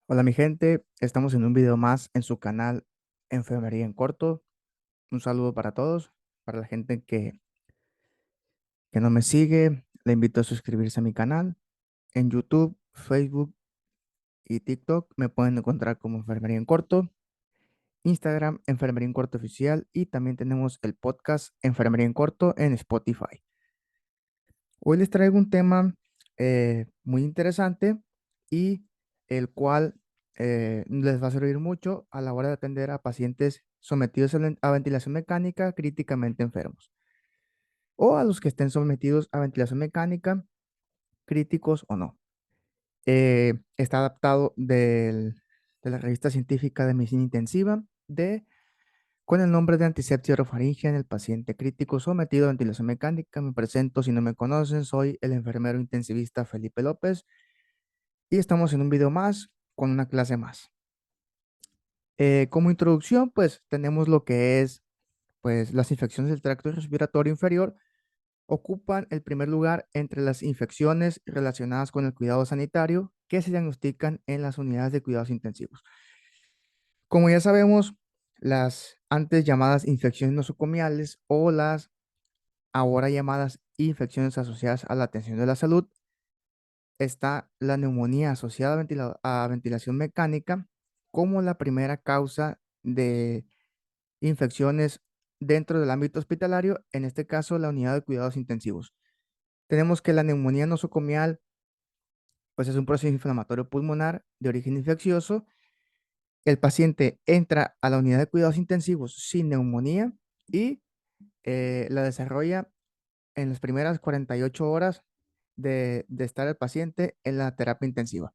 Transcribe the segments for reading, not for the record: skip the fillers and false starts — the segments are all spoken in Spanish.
Hola mi gente, estamos en un video más en su canal Enfermería en Corto. Un saludo para todos, para la gente que no me sigue, le invito a suscribirse a mi canal. En YouTube, Facebook y TikTok me pueden encontrar como Enfermería en Corto, Instagram Enfermería en Corto Oficial y también tenemos el podcast Enfermería en Corto en Spotify. Hoy les traigo un tema muy interesante y el cual les va a servir mucho a la hora de atender a pacientes sometidos a ventilación mecánica críticamente enfermos o a los que estén sometidos a ventilación mecánica, críticos o no. Está adaptado de la revista científica de medicina intensiva con el nombre de antisepsia orofaringea en el paciente crítico sometido a ventilación mecánica. Me presento, si no me conocen, soy el enfermero intensivista Felipe López y estamos en un video más con una clase más. Como introducción, pues tenemos lo que es, pues las infecciones del tracto respiratorio inferior ocupan el primer lugar entre las infecciones relacionadas con el cuidado sanitario que se diagnostican en las unidades de cuidados intensivos. Como ya sabemos, las antes llamadas infecciones nosocomiales o las ahora llamadas infecciones asociadas a la atención de la salud, está la neumonía asociada a ventilación mecánica como la primera causa de infecciones dentro del ámbito hospitalario, en este caso la unidad de cuidados intensivos. Tenemos que la neumonía nosocomial, pues es un proceso inflamatorio pulmonar de origen infeccioso. El paciente entra a la unidad de cuidados intensivos sin neumonía y la desarrolla en las primeras 48 horas de estar el paciente en la terapia intensiva.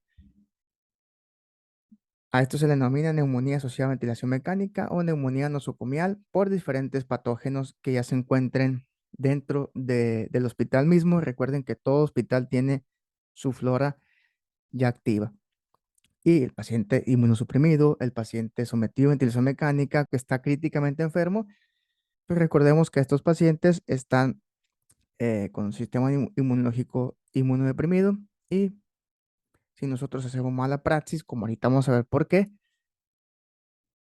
A esto se le denomina neumonía asociada a ventilación mecánica o neumonía nosocomial por diferentes patógenos que ya se encuentren dentro del hospital mismo. Recuerden que todo hospital tiene su flora ya activa. Y el paciente inmunosuprimido, el paciente sometido a ventilación mecánica que está críticamente enfermo, pues recordemos que estos pacientes están con un sistema inmunológico inmunodeprimido y si nosotros hacemos mala praxis, como ahorita vamos a ver por qué,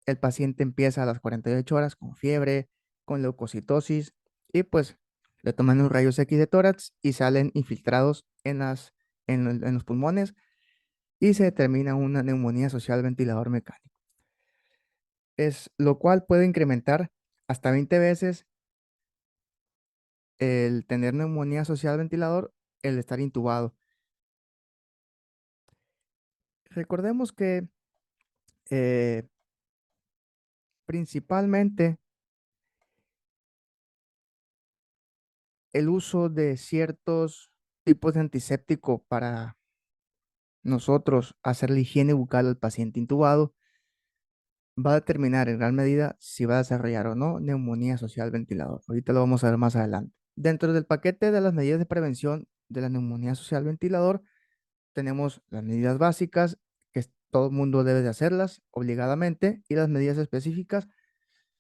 el paciente empieza a las 48 horas con fiebre, con leucocitosis y pues le toman los rayos X de tórax y salen infiltrados en los pulmones y se determina una neumonía asociada al ventilador mecánico. Es lo cual puede incrementar hasta 20 veces el tener neumonía asociada al ventilador, el estar intubado. Recordemos que eh, principalmente el uso de ciertos tipos de antiséptico para nosotros hacer la higiene bucal al paciente intubado va a determinar en gran medida si va a desarrollar o no neumonía asociada al ventilador. Ahorita lo vamos a ver más adelante. Dentro del paquete de las medidas de prevención de la neumonía asociada al ventilador, tenemos las medidas básicas, que todo el mundo debe de hacerlas obligadamente, y las medidas específicas,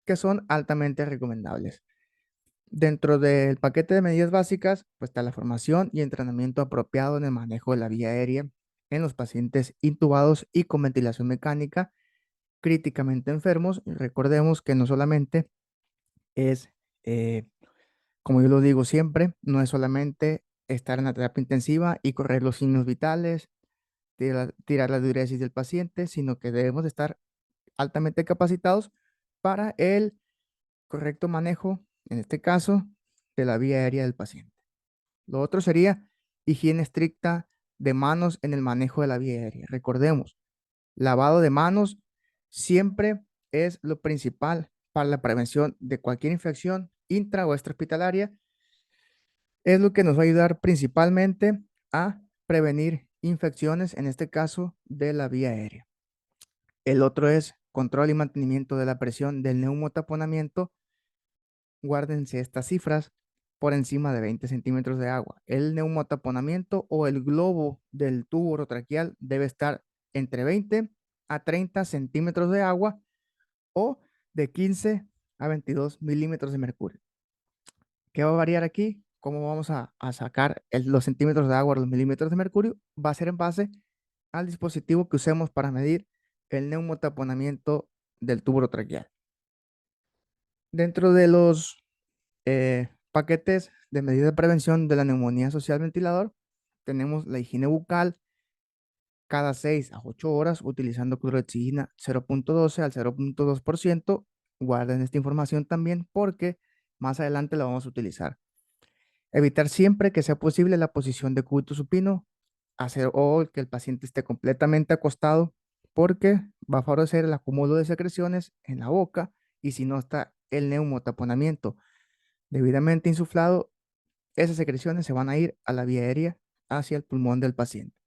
que son altamente recomendables. Dentro del paquete de medidas básicas, pues está la formación y entrenamiento apropiado en el manejo de la vía aérea en los pacientes intubados y con ventilación mecánica críticamente enfermos. Y recordemos que no solamente es, eh, como yo lo digo siempre, no es solamente estar en la terapia intensiva y correr los signos vitales, tirar la diuresis del paciente, sino que debemos de estar altamente capacitados para el correcto manejo, en este caso, de la vía aérea del paciente. Lo otro sería higiene estricta de manos en el manejo de la vía aérea. Recordemos, lavado de manos siempre es lo principal para la prevención de cualquier infección intra o extrahospitalaria. Es lo que nos va a ayudar principalmente a prevenir infecciones, en este caso de la vía aérea. El otro es control y mantenimiento de la presión del neumotaponamiento. Guárdense estas cifras por encima de 20 centímetros de agua. El neumotaponamiento o el globo del tubo orotraqueal debe estar entre 20 a 30 centímetros de agua o de 15 a 22 milímetros de mercurio. ¿Qué va a variar aquí? ¿Cómo vamos a sacar los centímetros de agua o los milímetros de mercurio? Va a ser en base al dispositivo que usemos para medir el neumotaponamiento del tubo orotraqueal. Dentro de los paquetes de medidas de prevención de la neumonía asociada al ventilador, tenemos la higiene bucal cada 6 a 8 horas utilizando clorexidina 0.12 al 0.2%. Guarden esta información también porque más adelante la vamos a utilizar. Evitar siempre que sea posible la posición de cúbito supino, hacer o que el paciente esté completamente acostado porque va a favorecer el acúmulo de secreciones en la boca y si no está el neumotaponamiento debidamente insuflado, esas secreciones se van a ir a la vía aérea hacia el pulmón del paciente.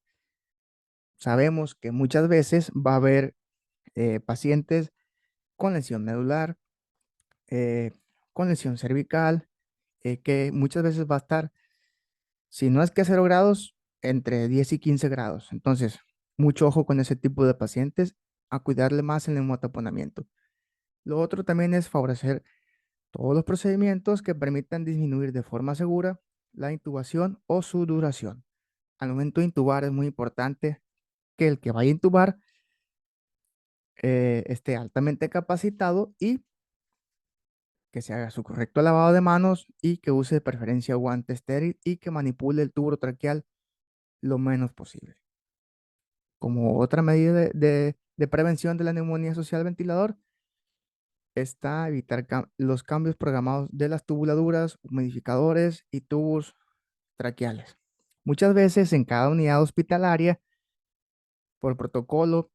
Sabemos que muchas veces va a haber pacientes con lesión medular, eh, con lesión cervical, que muchas veces va a estar, si no es que a 0 grados, entre 10 y 15 grados. Entonces, mucho ojo con ese tipo de pacientes, a cuidarle más el neumotaponamiento. Lo otro también es favorecer todos los procedimientos que permitan disminuir de forma segura la intubación o su duración. Al momento de intubar es muy importante que el que vaya a intubar esté altamente capacitado y que se haga su correcto lavado de manos y que use de preferencia guante estéril y que manipule el tubo traqueal lo menos posible. Como otra medida de prevención de la neumonía asociada al ventilador, está evitar los cambios programados de las tubuladuras, humidificadores y tubos traqueales. Muchas veces en cada unidad hospitalaria, por protocolo,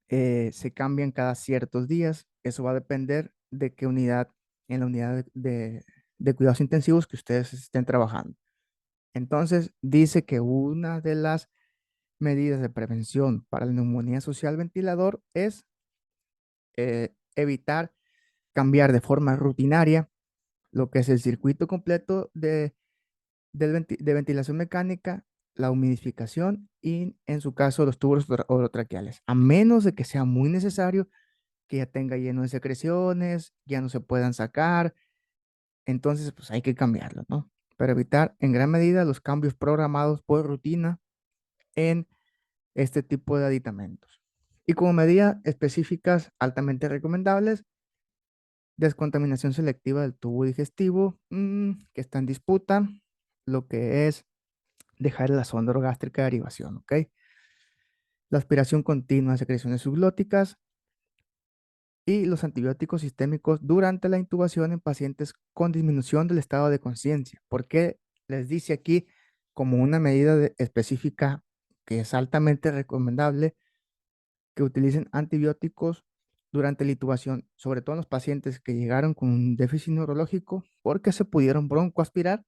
se cambian cada ciertos días. Eso va a depender de qué unidad, en la unidad de cuidados intensivos que ustedes estén trabajando. Entonces, dice que una de las medidas de prevención para la neumonía asociada al ventilador es evitar cambiar de forma rutinaria lo que es el circuito completo de ventilación mecánica, la humidificación y, en su caso, los tubos orotraqueales, a menos de que sea muy necesario que ya tenga lleno de secreciones, ya no se puedan sacar, entonces pues hay que cambiarlo, ¿no? Para evitar en gran medida los cambios programados por rutina en este tipo de aditamentos. Y como medidas específicas altamente recomendables, descontaminación selectiva del tubo digestivo, que está en disputa, lo que es dejar la sonda orogástrica de derivación, ¿ok? La aspiración continua de secreciones subglóticas y los antibióticos sistémicos durante la intubación en pacientes con disminución del estado de conciencia. ¿Por qué les dice aquí como una medida específica que es altamente recomendable que utilicen antibióticos durante la intubación, sobre todo en los pacientes que llegaron con un déficit neurológico porque se pudieron broncoaspirar,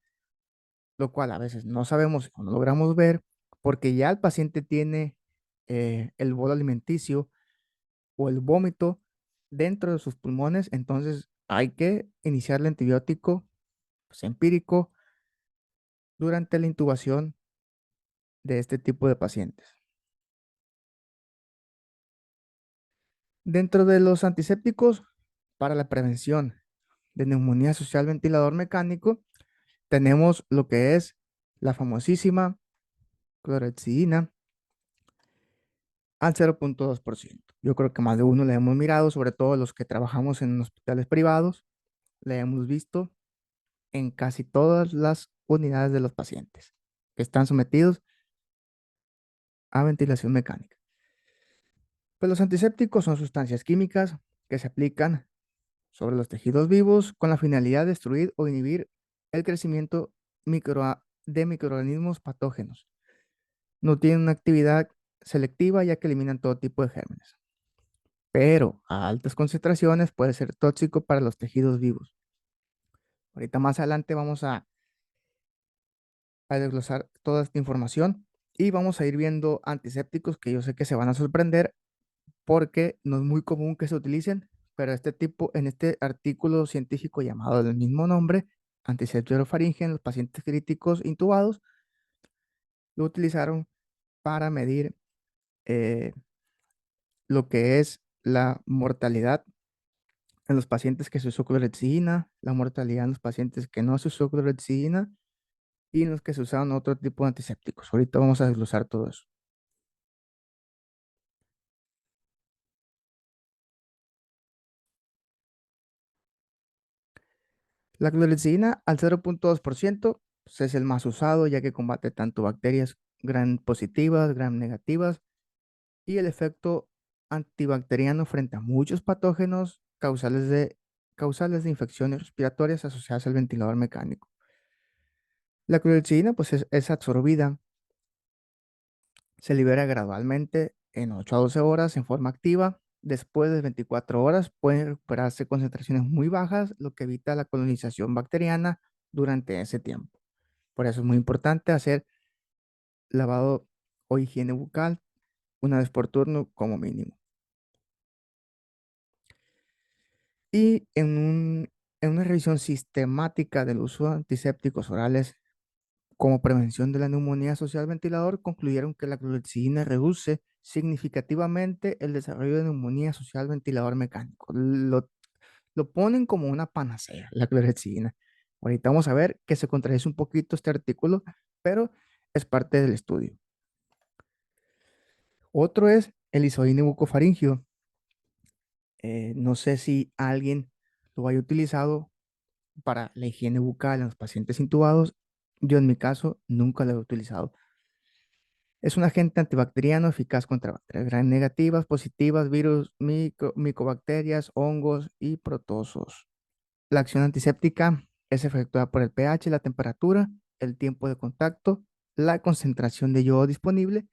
lo cual a veces no sabemos o no logramos ver porque ya el paciente tiene el bolo alimenticio o el vómito dentro de sus pulmones, entonces hay que iniciar el antibiótico pues, empírico durante la intubación de este tipo de pacientes. Dentro de los antisépticos para la prevención de neumonía asociada al ventilador mecánico, tenemos lo que es la famosísima clorexidina al 0.2%. Yo creo que más de uno le hemos mirado, sobre todo los que trabajamos en hospitales privados, le hemos visto en casi todas las unidades de los pacientes que están sometidos a ventilación mecánica. Pues los antisépticos son sustancias químicas que se aplican sobre los tejidos vivos con la finalidad de destruir o inhibir el crecimiento de microorganismos patógenos. No tienen una actividad selectiva ya que eliminan todo tipo de gérmenes, pero a altas concentraciones puede ser tóxico para los tejidos vivos. Ahorita más adelante vamos a desglosar toda esta información y vamos a ir viendo antisépticos que yo sé que se van a sorprender porque no es muy común que se utilicen, pero en este artículo científico llamado del mismo nombre, antiséptico orofaringeo en los pacientes críticos intubados, lo utilizaron para medir eh, lo que es la mortalidad en los pacientes que se usó clorexidina, la mortalidad en los pacientes que no se usó clorexidina y en los que se usaron otro tipo de antisépticos. Ahorita vamos a desglosar todo eso. La clorexidina al 0,2% pues, es el más usado ya que combate tanto bacterias gram positivas, gram negativas y el efecto antibacteriano frente a muchos patógenos causales de infecciones respiratorias asociadas al ventilador mecánico. La clorexidina pues es absorbida, se libera gradualmente en 8 a 12 horas en forma activa. Después de 24 horas pueden recuperarse concentraciones muy bajas, lo que evita la colonización bacteriana durante ese tiempo. Por eso es muy importante hacer lavado o higiene bucal una vez por turno como mínimo. Y en una revisión sistemática del uso de antisépticos orales como prevención de la neumonía asociada al ventilador, concluyeron que la clorexidina reduce significativamente el desarrollo de neumonía asociada al ventilador mecánico. Lo ponen como una panacea, la clorexidina. Ahorita vamos a ver que se contradice un poquito este artículo, pero es parte del estudio. Otro es el isoine bucofaringio. No sé si alguien lo haya utilizado para la higiene bucal en los pacientes intubados. Yo en mi caso nunca lo he utilizado. Es un agente antibacteriano eficaz contra bacterias gram negativas, positivas, virus, micobacterias, hongos y protozoos. La acción antiséptica es efectuada por el pH, la temperatura, el tiempo de contacto, la concentración de yodo disponible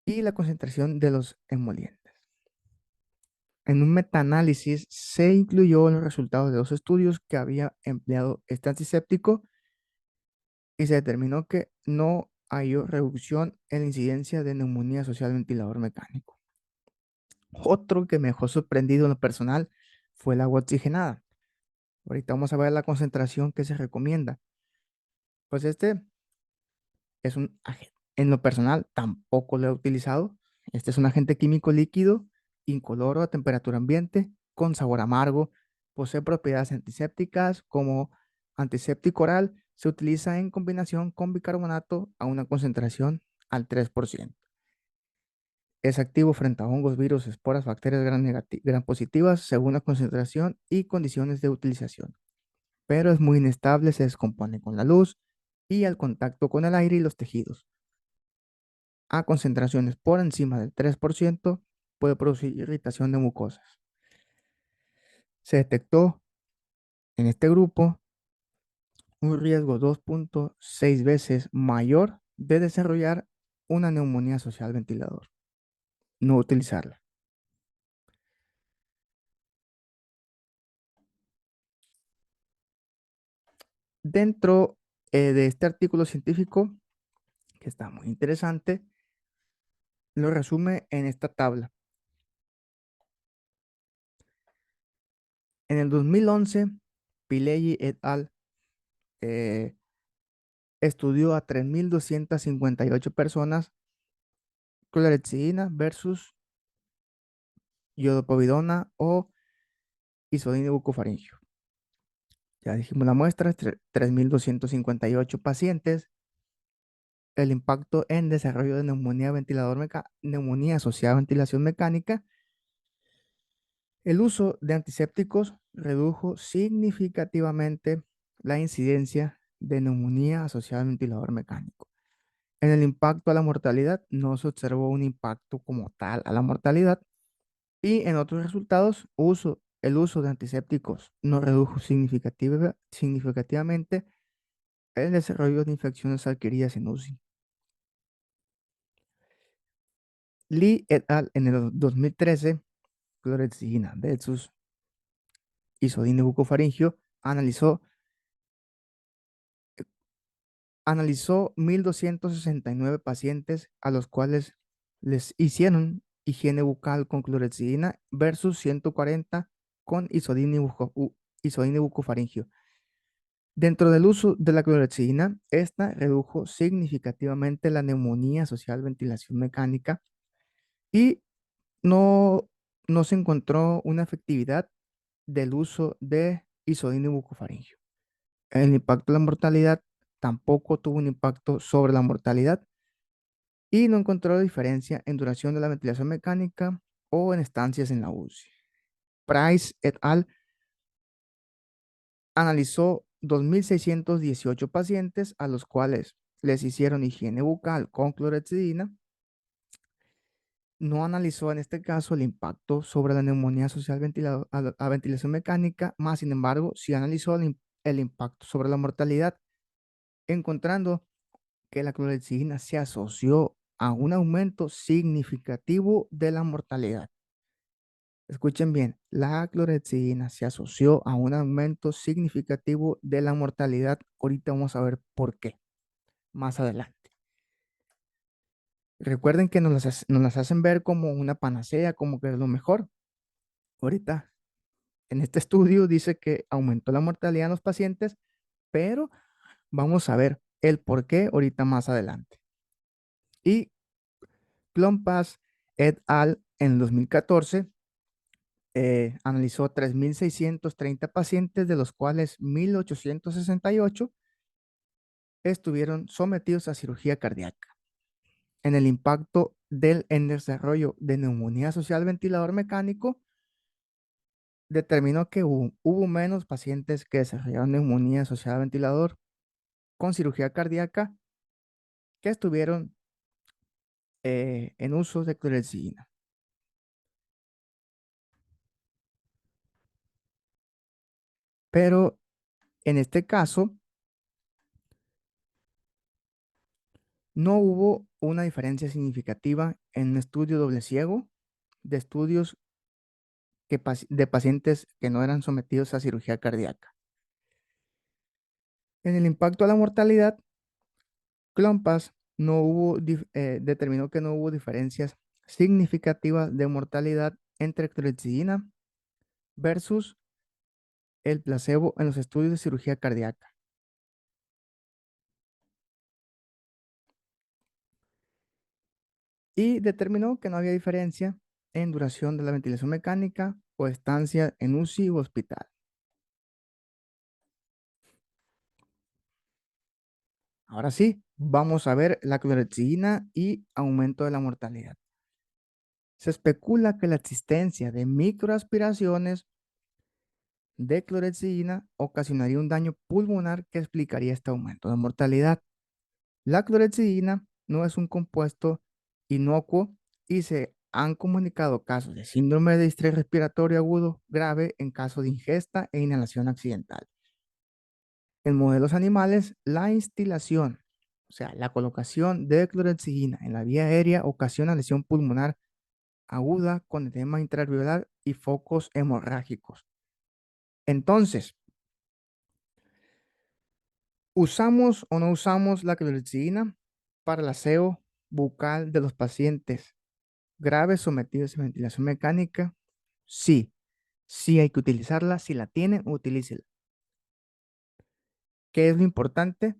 y la concentración de los emolientes. En un metaanálisis se incluyó los resultados de dos estudios que había empleado este antiséptico y se determinó que no hay reducción en la incidencia de neumonía asociada al ventilador mecánico. Otro que me dejó sorprendido en lo personal fue el agua oxigenada. Ahorita vamos a ver la concentración que se recomienda. Pues este es un agente. En lo personal tampoco lo he utilizado. Este es un agente químico líquido, incoloro a temperatura ambiente, con sabor amargo, posee propiedades antisépticas como antiséptico oral, se utiliza en combinación con bicarbonato a una concentración al 3%. Es activo frente a hongos, virus, esporas, bacterias gram positivas según la concentración y condiciones de utilización, pero es muy inestable, se descompone con la luz y al contacto con el aire y los tejidos. A concentraciones por encima del 3% puede producir irritación de mucosas. Se detectó en este grupo un riesgo 2,6 veces mayor de desarrollar una neumonía asociada al ventilador. No utilizarla. Dentro de este artículo científico, que está muy interesante, lo resume en esta tabla. En el 2011, Pileggi et al. eh, estudió a 3.258 personas clorexidina versus iodopovidona o isodina bucofaringio. Ya dijimos la muestra, 3.258 pacientes. El impacto en desarrollo de neumonía asociada a ventilación mecánica. El uso de antisépticos redujo significativamente la incidencia de neumonía asociada al ventilador mecánico. En el impacto a la mortalidad no se observó un impacto como tal a la mortalidad y en otros resultados el uso de antisépticos no redujo significativamente el desarrollo de infecciones adquiridas en UCI. Lee et al. En el 2013, clorexidina versus isodine bucofaringio analizó 1.269 pacientes a los cuales les hicieron higiene bucal con clorexidina versus 140 con isodine bucofaringio. Dentro del uso de la clorexidina, esta redujo significativamente la neumonía asociada a ventilación mecánica y no, no se encontró una efectividad del uso de isodine bucofaringio. El impacto de la mortalidad tampoco tuvo un impacto sobre la mortalidad y no encontró diferencia en duración de la ventilación mecánica o en estancias en la UCI. Price et al. Analizó 2.618 pacientes a los cuales les hicieron higiene bucal con clorexidina. No analizó en este caso el impacto sobre la neumonía asociada a ventilación mecánica, más sin embargo, sí analizó el impacto sobre la mortalidad, encontrando que la clorexidina se asoció a un aumento significativo de la mortalidad. Escuchen bien, la clorexidina se asoció a un aumento significativo de la mortalidad. Ahorita vamos a ver por qué, más adelante. Recuerden que nos las hacen ver como una panacea, como que es lo mejor. Ahorita, en este estudio dice que aumentó la mortalidad en los pacientes, pero vamos a ver el por qué ahorita más adelante. Y Klompas et al. En 2014 analizó 3.630 pacientes, de los cuales 1.868 estuvieron sometidos a cirugía cardíaca. En el impacto en desarrollo de neumonía asociada al ventilador mecánico, determinó que hubo menos pacientes que desarrollaron neumonía asociada al ventilador con cirugía cardíaca que estuvieron en uso de clorexidina. Pero en este caso, no hubo una diferencia significativa en un estudio doble ciego de estudios de pacientes que no eran sometidos a cirugía cardíaca. En el impacto a la mortalidad, Klompas determinó que no hubo diferencias significativas de mortalidad entre clorexidina versus el placebo en los estudios de cirugía cardíaca. Y determinó que no había diferencia en duración de la ventilación mecánica o estancia en UCI u hospital. Ahora sí, vamos a ver la clorexidina y aumento de la mortalidad. Se especula que la existencia de microaspiraciones de clorexidina ocasionaría un daño pulmonar que explicaría este aumento de mortalidad. La clorexidina no es un compuesto inocuo y se han comunicado casos de síndrome de estrés respiratorio agudo grave en caso de ingesta e inhalación accidental. En modelos animales, la instilación, o sea, la colocación de clorexidina en la vía aérea ocasiona lesión pulmonar aguda con edema intraalveolar y focos hemorrágicos. Entonces, ¿usamos o no usamos la clorexidina para el aseo bucal de los pacientes graves sometidos a ventilación mecánica? Sí, sí hay que utilizarla. Si la tienen, utilícela. ¿Qué es lo importante?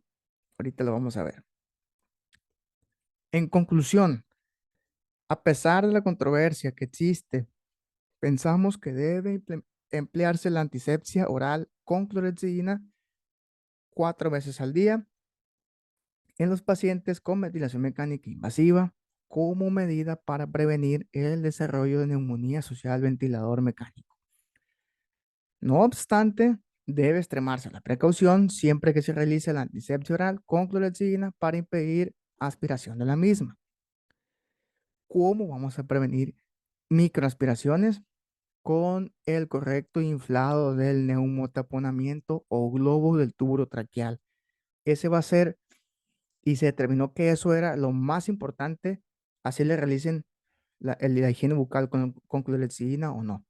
Ahorita lo vamos a ver. En conclusión, a pesar de la controversia que existe, pensamos que debe emplearse la antisepsia oral con clorexidina 4 veces al día en los pacientes con ventilación mecánica invasiva como medida para prevenir el desarrollo de neumonía asociada al ventilador mecánico. No obstante, debe extremarse la precaución siempre que se realice la antisepsia oral con clorexidina para impedir aspiración de la misma. ¿Cómo vamos a prevenir microaspiraciones? Con el correcto inflado del neumotaponamiento o globo del tubo traqueal. Ese va a ser, y se determinó que eso era lo más importante, así le realicen la higiene bucal con clorexidina o no.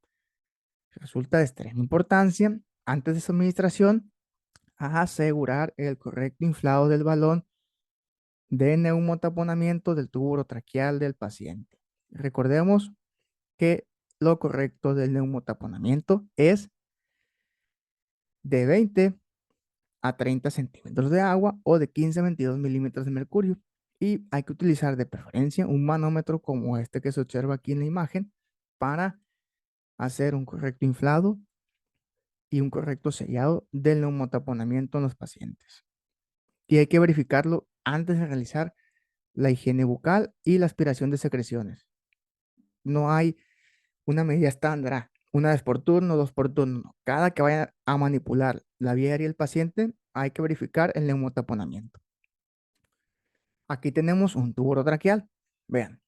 Resulta de extrema importancia, antes de su administración, a asegurar el correcto inflado del balón de neumotaponamiento del tubo traqueal del paciente. Recordemos que lo correcto del neumotaponamiento es de 20 a 30 centímetros de agua o de 15 a 22 milímetros de mercurio. Y hay que utilizar de preferencia un manómetro como este que se observa aquí en la imagen para hacer un correcto inflado y un correcto sellado del neumotaponamiento en los pacientes. Y hay que verificarlo antes de realizar la higiene bucal y la aspiración de secreciones. No hay una medida estándar, una vez por turno, dos por turno. Cada que vaya a manipular la vía aérea del paciente, hay que verificar el neumotaponamiento. Aquí tenemos un tubo orotraqueal. Vean,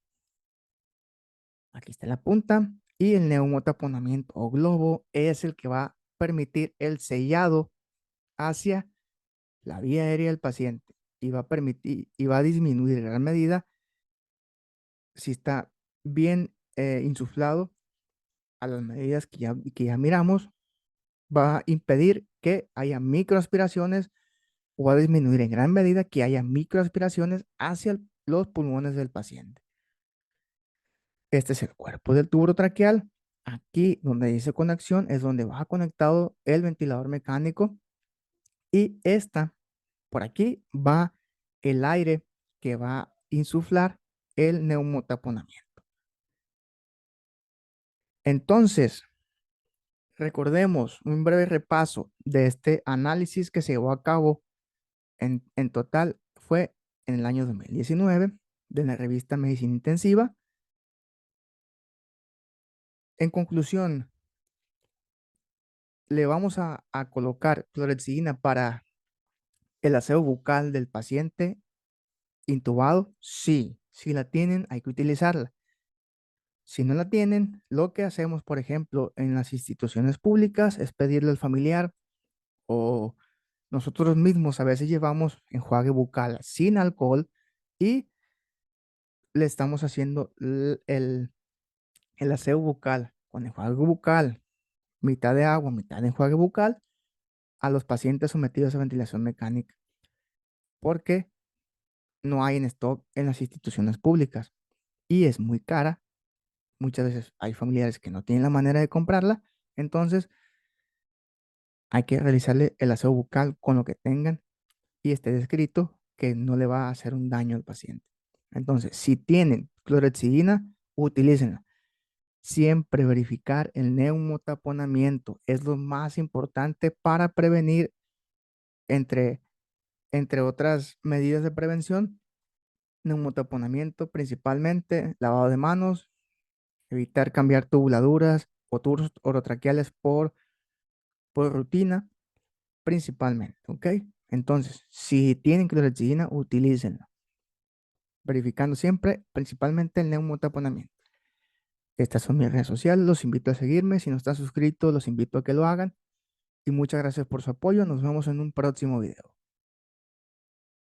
aquí está la punta y el neumotaponamiento o globo es el que va a permitir el sellado hacia la vía aérea del paciente y va a permitir y va a disminuir en gran medida si está bien insuflado a las medidas que ya miramos, va a impedir que haya microaspiraciones o va a disminuir en gran medida que haya microaspiraciones hacia los pulmones del paciente. Este es el cuerpo del tubo traqueal. Aquí donde dice conexión es donde va conectado el ventilador mecánico y por aquí va el aire que va a insuflar el neumotaponamiento. Entonces, recordemos un breve repaso de este análisis que se llevó a cabo en total fue en el año 2019 de la revista Medicina Intensiva. En conclusión, le vamos a colocar clorexidina para el aseo bucal del paciente intubado. Sí, si la tienen, hay que utilizarla. Si no la tienen, lo que hacemos, por ejemplo, en las instituciones públicas es pedirle al familiar o nosotros mismos a veces llevamos enjuague bucal sin alcohol y le estamos haciendo el aseo bucal con enjuague bucal, mitad de agua, mitad de enjuague bucal a los pacientes sometidos a ventilación mecánica, porque no hay en stock en las instituciones públicas y es muy cara. Muchas veces hay familiares que no tienen la manera de comprarla, entonces hay que realizarle el aseo bucal con lo que tengan y esté descrito que no le va a hacer un daño al paciente. Entonces, si tienen clorexidina, utilícenla. Siempre verificar el neumotaponamiento es lo más importante para prevenir, entre, entre otras medidas de prevención, neumotaponamiento principalmente, lavado de manos, evitar cambiar tubuladuras o tubos orotraqueales por rutina principalmente, ¿ok? Entonces, si tienen clorexidina, utilícenla, verificando siempre principalmente el neumotaponamiento. Estas son mis redes sociales, los invito a seguirme, si no están suscritos, los invito a que lo hagan y muchas gracias por su apoyo, nos vemos en un próximo video.